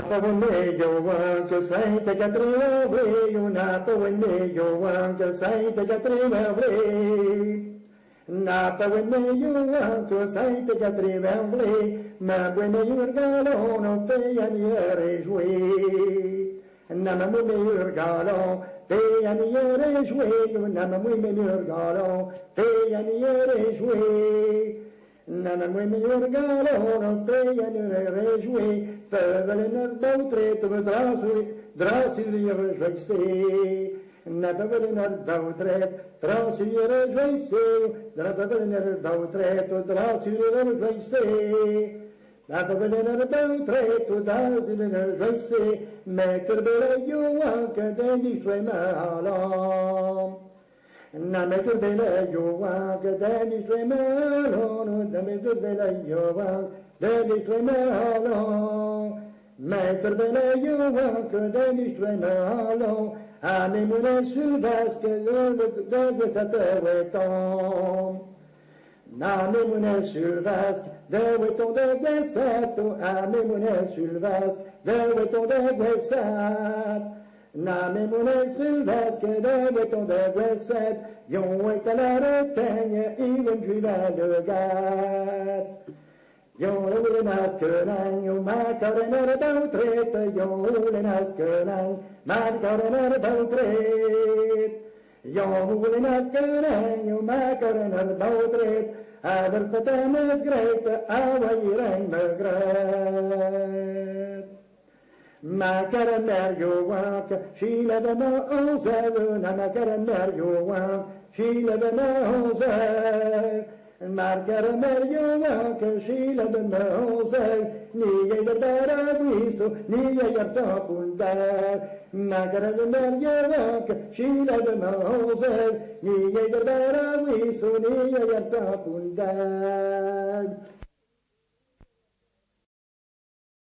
Napa wene yo wan que sai te jatriva vre, napa wene yo wan que sai te jatriva vre. Napa wene yo wan que sai te jatriva vre, ma wene yo regalo no te aniere jouer. Nama wene yo regalo te aniere jouer, nama wene yo regalo te aniere jouer. Nana mwene yorgalo no teia ne rejoué, pevelen d'autre te drasi rejoicé. Nabevelen d'autre, drasi rejoicé, nabevelen d'autre te drasi rejoicé. Nabevelen d'autre te drasi rejoicé, mais que belle you que dendi toi malo. Name to bela yowa, gadani tremalo, name to bela yowa, daddy tremalo. Maître bela yowa, gadani tremalo, anemune sul vasque, dove sa te tom. Anemune sul vasque, dove ton de guessato, anemune sul vasque, dove ton de guessato. Namemune sylvaske dove ton de guesset, yon est à la retaigne, even juiva le gat. Yon le naskenang, yon macarener d'autret, yon le naskenang, macarener d'autret. Yon le naskenang, yon macarener d'autret, aver petemes greit, awairen me gret. Ma caramel yo want, she let them know seven, and my caramel yo want, she let them know seven. Ma caramel yo want, she let them know seven, ni ye the better wiso, ni ye your sapundar. Ma caramel yo want, she let them know seven, ni ye the better wiso, ni ye your sapundar.